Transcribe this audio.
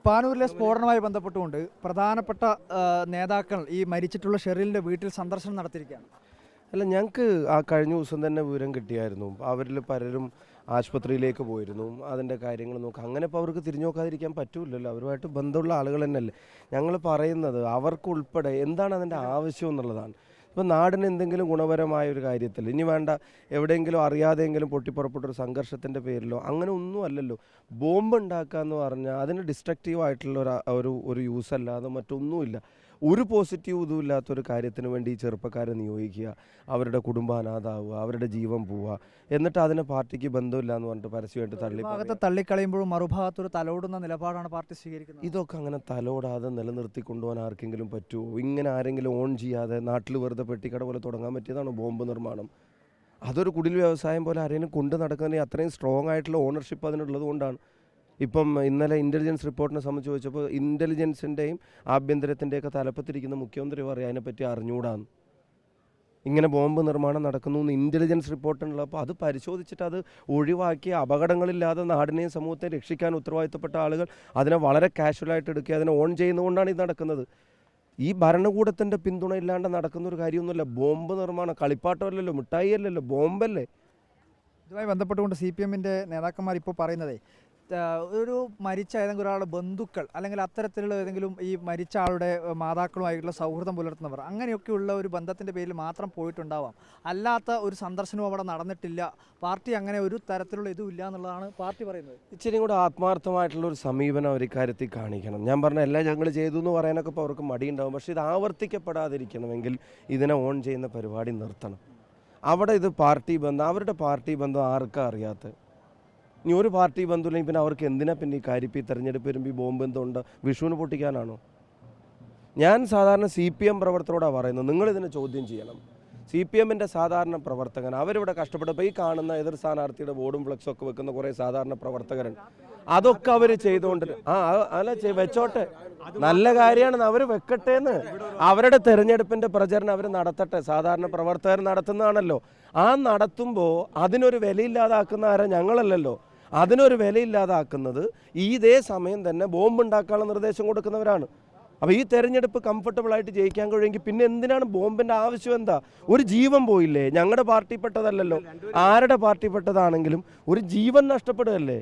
പാനൂരിലെ സ്ഫോടനവുമായി ബന്ധപ്പെട്ടുകൊണ്ട് പ്രധാനപ്പെട്ട നേതാക്കൾ ഈ മരിച്ചിട്ടുള്ള ഷെറിലിൻ്റെ വീട്ടിൽ സന്ദർശനം നടത്തിയിരിക്കുകയാണ്. അല്ല, ഞങ്ങൾക്ക് ആ കഴിഞ്ഞ ദിവസം തന്നെ വിവരം കിട്ടിയായിരുന്നു. അവരിൽ പലരും ആശുപത്രിയിലേക്ക് പോയിരുന്നു, അതിൻ്റെ കാര്യങ്ങൾ നോക്കുക. അങ്ങനെ ഇപ്പോൾ അവർക്ക് തിരിഞ്ഞു നോക്കാതിരിക്കാൻ പറ്റൂലല്ലോ. അവരുമായിട്ട് ബന്ധമുള്ള ആളുകൾ തന്നെയല്ലേ. ഞങ്ങൾ പറയുന്നത് അവർക്കുൾപ്പെടെ എന്താണ് അതിൻ്റെ ആവശ്യം എന്നുള്ളതാണ്. ഇപ്പോൾ നാടിന് എന്തെങ്കിലും ഗുണപരമായ ഒരു കാര്യത്തിൽ ഇനി വേണ്ട എവിടെയെങ്കിലും അറിയാതെയെങ്കിലും പൊട്ടിപ്പുറപ്പെട്ടൊരു സംഘർഷത്തിൻ്റെ പേരിലോ അങ്ങനെ ഒന്നും അല്ലല്ലോ. ബോംബ് ഉണ്ടാക്കുക എന്ന് പറഞ്ഞാൽ അതിന് ഡിസ്ട്രക്റ്റീവായിട്ടുള്ള ഒരു യൂസ് അല്ലാതെ മറ്റൊന്നുമില്ല. ഒരു പോസിറ്റീവ് ഇതും ഇല്ലാത്തൊരു കാര്യത്തിന് വേണ്ടി ഈ ചെറുപ്പക്കാരെ നിയോഗിക്കുക, അവരുടെ കുടുംബം അനാഥാവുക, അവരുടെ ജീവൻ പോവുക, എന്നിട്ട് അതിനെ പാർട്ടിക്ക് ബന്ധമില്ല എന്ന് പറഞ്ഞിട്ട് പരസ്യമായിട്ട് തള്ളിക്കളയുമ്പോഴും മറുഭാഗത്തൊരു തലോടുന്ന നിലപാടാണ് പാർട്ടി സ്വീകരിക്കുന്നത്. ഇതൊക്കെ അങ്ങനെ തലോടാതെ നിലനിർത്തി കൊണ്ടുപോകാൻ ആർക്കെങ്കിലും പറ്റുമോ? ഇങ്ങനെ ആരെങ്കിലും ഓൺ ചെയ്യാതെ നാട്ടിൽ വെറുതെ പെട്ടിക്കട പോലെ തുടങ്ങാൻ പറ്റിയതാണോ ബോംബ് നിർമ്മാണം? അതൊരു കുടിൽ വ്യവസായം പോലെ ആരെങ്കിലും കൊണ്ട് നടക്കുന്നതിന് അത്രയും സ്ട്രോങ് ആയിട്ടുള്ള ഓണർഷിപ്പ് അതിനുള്ളത് കൊണ്ടാണ്. ഇപ്പം ഇന്നലെ ഇൻ്റലിജൻസ് റിപ്പോർട്ടിനെ സംബന്ധിച്ച് ചോദിച്ചപ്പോൾ ഇൻ്റലിജൻസിൻ്റെയും ആഭ്യന്തരത്തിൻ്റെയൊക്കെ തലപ്പത്തിരിക്കുന്ന മുഖ്യമന്ത്രി പറയും അതിനെപ്പറ്റി അറിഞ്ഞൂടാന്ന്. ഇങ്ങനെ ബോംബ് നിർമ്മാണം നടക്കുന്നു എന്ന് ഇൻ്റലിജൻസ് റിപ്പോർട്ടുള്ളപ്പോൾ അത് പരിശോധിച്ചിട്ട് അത് ഒഴിവാക്കി അപകടങ്ങളില്ലാതെ നാടിനെയും സമൂഹത്തെ രക്ഷിക്കാൻ ഉത്തരവാദിത്തപ്പെട്ട ആളുകൾ അതിനെ വളരെ കാഷ്വലായിട്ട് എടുക്കുക, അതിനെ ഓൺ ചെയ്യുന്നതുകൊണ്ടാണ് ഇത് നടക്കുന്നത്. ഈ ഭരണകൂടത്തിൻ്റെ പിന്തുണ ഇല്ലാണ്ട് നടക്കുന്നൊരു കാര്യമൊന്നുമില്ല. ബോംബ് നിർമ്മാണം കളിപ്പാട്ടമല്ലല്ലോ, മിഠായി അല്ലല്ലോ, ബോംബല്ലേ. ഇതുമായി ബന്ധപ്പെട്ടുകൊണ്ട് CPM-ൻ്റെ നേതാക്കന്മാർ ഇപ്പോൾ പറയുന്നതേ ഒരു മരിച്ച ഏതെങ്കിലും ഒരാളുടെ ബന്ധുക്കൾ അല്ലെങ്കിൽ അത്തരത്തിലുള്ള ഏതെങ്കിലും ഈ മരിച്ച ആളുടെ മാതാക്കളുമായിട്ടുള്ള സൗഹൃദം പുലർത്തുന്നവർ അങ്ങനെയൊക്കെയുള്ള ഒരു ബന്ധത്തിൻ്റെ പേരിൽ മാത്രം പോയിട്ടുണ്ടാവാം, അല്ലാത്ത ഒരു സന്ദർശനവും അവിടെ നടന്നിട്ടില്ല. പാർട്ടി അങ്ങനെ ഒരു തരത്തിലുള്ള ഇതും ഇല്ല എന്നുള്ളതാണ് പാർട്ടി പറയുന്നത്. ഇച്ചിരി കൂടെ ആത്മാർത്ഥമായിട്ടുള്ളൊരു സമീപനം അവർ ഇക്കാര്യത്തിൽ കാണിക്കണം. ഞാൻ പറഞ്ഞ എല്ലാം ഞങ്ങൾ ചെയ്തു എന്ന് പറയാനൊക്കെ ഇപ്പോൾ അവർക്ക് മടിയുണ്ടാവും. പക്ഷേ ഇത് ആവർത്തിക്കപ്പെടാതിരിക്കണമെങ്കിൽ ഇതിനെ ഓൺ ചെയ്യുന്ന പരിപാടി നിർത്തണം. അവിടെ ഇത് പാർട്ടി ബന്ധം, അവരുടെ പാർട്ടി ബന്ധം ആർക്കാ അറിയാത്ത? ഇനി ഒരു പാർട്ടി ബന്ധമില്ലെങ്കിൽ പിന്നെ അവർക്ക് എന്തിനാ പിന്നെ ഈ കാര്യത്തിൽ തെരഞ്ഞെടുപ്പ് വരുമ്പോൾ ഈ ബോംബ് എന്തുകൊണ്ട് വിഷുവിന് പൊട്ടിക്കാനാണോ? ഞാൻ സാധാരണ CPM പ്രവർത്തകരോടാണ് പറയുന്നത്, നിങ്ങളിതിനെ ചോദ്യം ചെയ്യണം. CPM-ൻ്റെ സാധാരണ പ്രവർത്തകൻ അവരിവിടെ കഷ്ടപ്പെട്ടപ്പോൾ ഈ കാണുന്ന എതിർ സ്ഥാനാർത്ഥിയുടെ ബോർഡും ഫ്ലക്സും ഒക്കെ വെക്കുന്ന കുറേ സാധാരണ പ്രവർത്തകരുണ്ട്. അതൊക്കെ അവർ ചെയ്തുകൊണ്ട് വെച്ചോട്ടെ, നല്ല കാര്യമാണ്, അവർ വെക്കട്ടേന്ന്. അവരുടെ തെരഞ്ഞെടുപ്പിൻ്റെ പ്രചരണം അവർ നടത്തട്ടെ. സാധാരണ പ്രവർത്തകർ നടത്തുന്നതാണല്ലോ. ആ നടത്തുമ്പോൾ അതിനൊരു വിലയില്ലാതാക്കുന്ന ആരാ? ഞങ്ങളല്ലല്ലോ. അതിനൊരു വിലയില്ലാതാക്കുന്നത് ഇതേ സമയം തന്നെ ബോംബ് ഉണ്ടാക്കാനുള്ള നിർദ്ദേശം കൊടുക്കുന്നവരാണ്. അപ്പോൾ ഈ തെരഞ്ഞെടുപ്പ് കംഫർട്ടബിളായിട്ട് ജയിക്കാൻ കഴിയുമെങ്കിൽ പിന്നെ എന്തിനാണ് ബോംബിൻ്റെ ആവശ്യം? എന്താ? ഒരു ജീവൻ പോയില്ലേ? ഞങ്ങളുടെ പാർട്ടിപ്പെട്ടതല്ലല്ലോ, ആരുടെ പാർട്ടിപ്പെട്ടതാണെങ്കിലും ഒരു ജീവൻ നഷ്ടപ്പെടുകയല്ലേ?